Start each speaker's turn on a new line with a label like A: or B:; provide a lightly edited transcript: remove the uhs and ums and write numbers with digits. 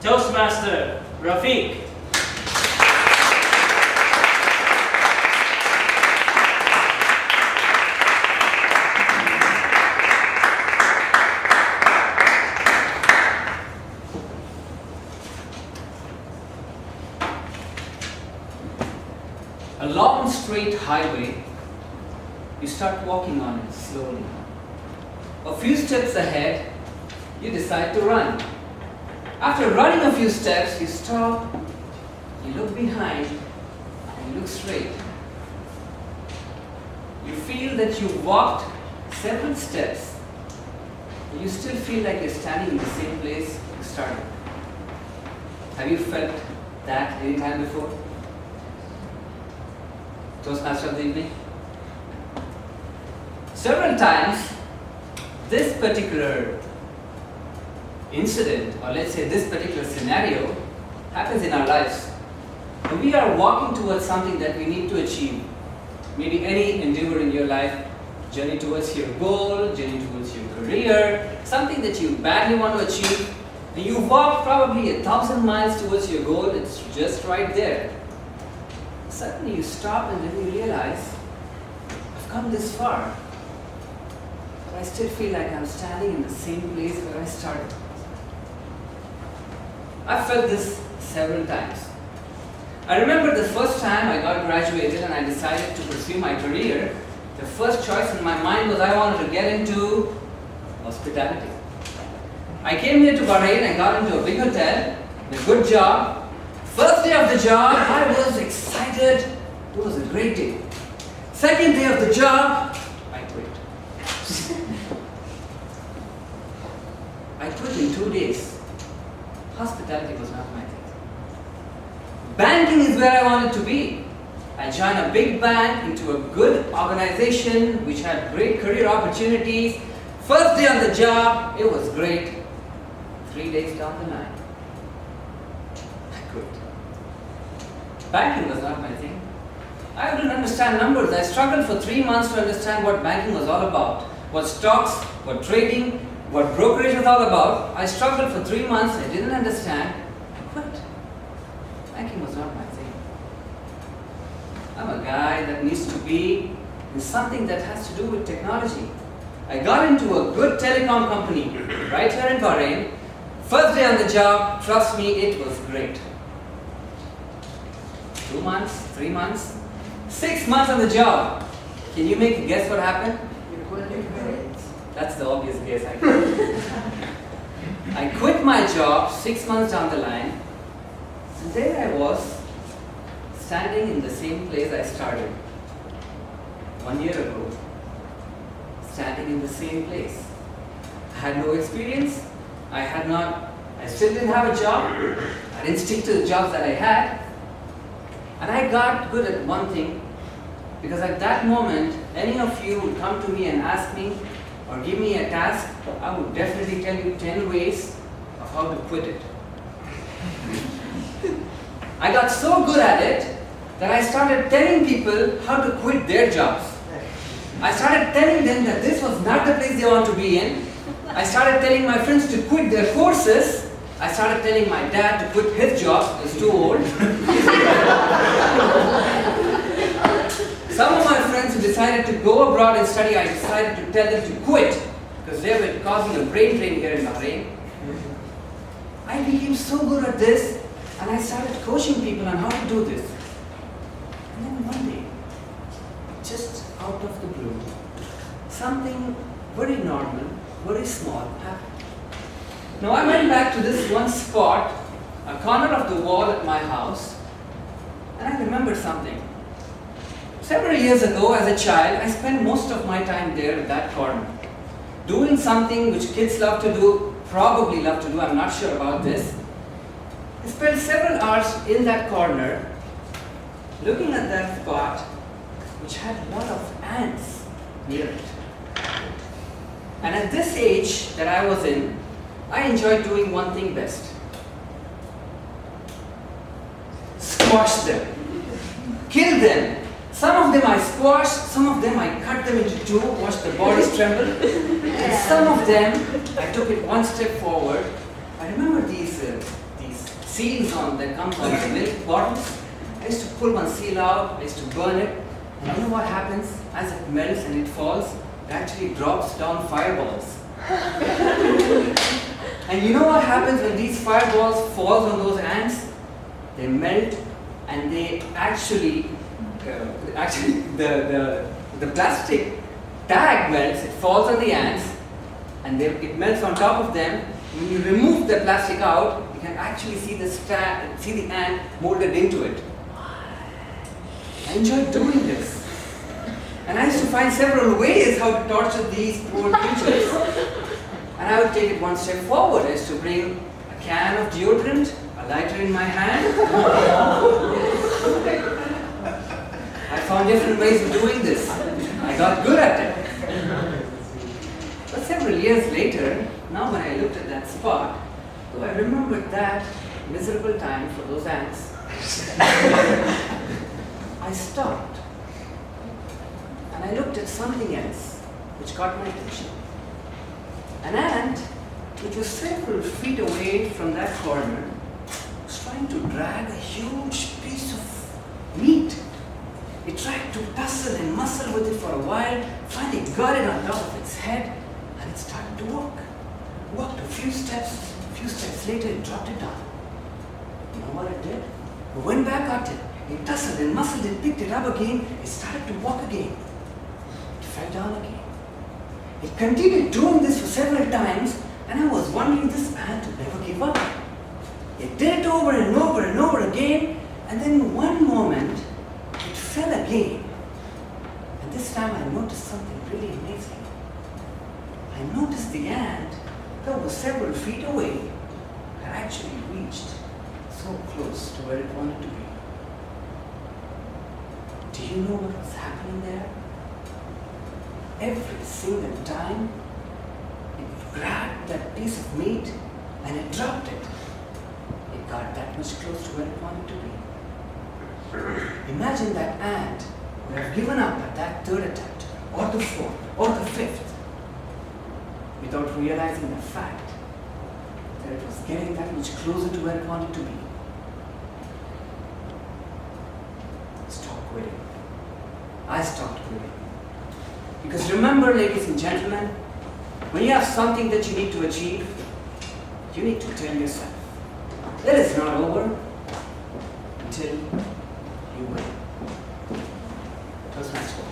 A: Toastmaster, Rafiq.
B: A long straight highway, you start walking on it slowly. A few steps ahead, you decide to run. After running a few steps, you stop, you look behind, and you look straight. You feel that you walked several steps, and you still feel like you're standing in the same place you started. Have you felt that any time before? Toastmaster of the evening? Several times, this particular incident, or let's say this particular scenario, happens in our lives. When we are walking towards something that we need to achieve, maybe any endeavor in your life, journey towards your goal, journey towards your career, something that you badly want to achieve, and you walk probably 1,000 miles towards your goal, it's just right there. Suddenly you stop and then you realize, I've come this far, but I still feel like I'm standing in the same place where I started. I've felt this several times. I remember the first time I got graduated and I decided to pursue my career, the first choice in my mind was I wanted to get into hospitality. I came here to Bahrain, I got into a big hotel, a good job. First day of the job, I was excited. It was a great day. Second day of the job, I quit. I quit in 2 days. Hospitality was not my thing. Banking is where I wanted to be. I joined a big bank into a good organization which had great career opportunities. First day on the job, it was great. 3 days down the line, I quit. Banking was not my thing. I didn't understand numbers. I struggled for 3 months to understand what banking was all about. What stocks, what trading, what brokerage was all about. I struggled for 3 months. I didn't understand. I quit. Banking was not my thing. I'm a guy that needs to be in something that has to do with technology. I got into a good telecom company right here in Bahrain. First day on the job, trust me, it was great. 2 months, 3 months, 6 months on the job. Can you make a guess what happened?
C: You quit your grades.
B: That's the obvious guess I quit. I quit my job 6 months down the line, and there I was, standing in the same place I started 1 year ago, standing in the same place. I had no experience. I still didn't have a job. I didn't stick to the jobs that I had. And I got good at one thing, because at that moment, any of you would come to me and ask me or give me a task, I would definitely tell you 10 ways of how to quit it. I got so good at it that I started telling people how to quit their jobs. I started telling them that this was not the place they want to be in. I started telling my friends to quit their courses. I started telling my dad to quit his job, he was too old. Some of my friends who decided to go abroad and study, I decided to tell them to quit because they were causing a brain drain here in Bahrain. I became so good at this and I started coaching people on how to do this. And then one day, just out of the blue, something very normal, very small happened. Now I went back to this one spot, a corner of the wall at my house, and I remembered something. Several years ago, as a child, I spent most of my time there at that corner, doing something which kids love to do, probably love to do, I'm not sure about this. I spent several hours in that corner, looking at that spot, which had a lot of ants near it. And at this age that I was in, I enjoyed doing one thing best. Squash them. Kill them. Some of them I squashed, some of them I cut them into two, watched the bodies tremble. And some of them, I took it one step forward. I remember these seals on that comes on the milk bottles. I used to pull one seal out, I used to burn it, and you know what happens? As it melts and it falls, it actually drops down fireballs. And you know what happens when these fireballs fall on those ants? They melt, and they actually the plastic tag melts, it falls on the ants, and it melts on top of them. When you remove the plastic out, you can actually see the ant molded into it. I enjoyed doing this. And I used to find several ways how to torture these poor creatures. And I would take it one step forward. I used to bring a can of deodorant, a lighter in my hand. I found different ways of doing this. I got good at it. But several years later, now when I looked at that spot, though I remembered that miserable time for those ants, I stopped and I looked at something else which caught my attention. An ant, which was several feet away from that corner, was trying to drag a huge piece of meat. It tried to tussle and muscle with it for a while, finally got it on top of its head, and it started to walk. Walked a few steps later it dropped it down. You know what it did? It went back at it. It tussled and muscled and picked it up again. It started to walk again. It fell down again. It continued doing this for several times, and I was wondering, this ant would never give up. It did it over and over and over again, and then one moment, it fell again. And this time I noticed something really amazing. I noticed the ant that was several feet away had actually reached so close to where it wanted to be. Do you know what was happening there? Every single time it grabbed that piece of meat and it dropped it, it got that much close to where it wanted to be. Imagine that ant would have given up at that third attempt, or the fourth, or the fifth, without realizing the fact that it was getting that much closer to where it wanted to be. Stop quitting. I stopped quitting. Because remember, ladies and gentlemen, when you have something that you need to achieve, you need to tell yourself that it's not over until you win. Toastmasters.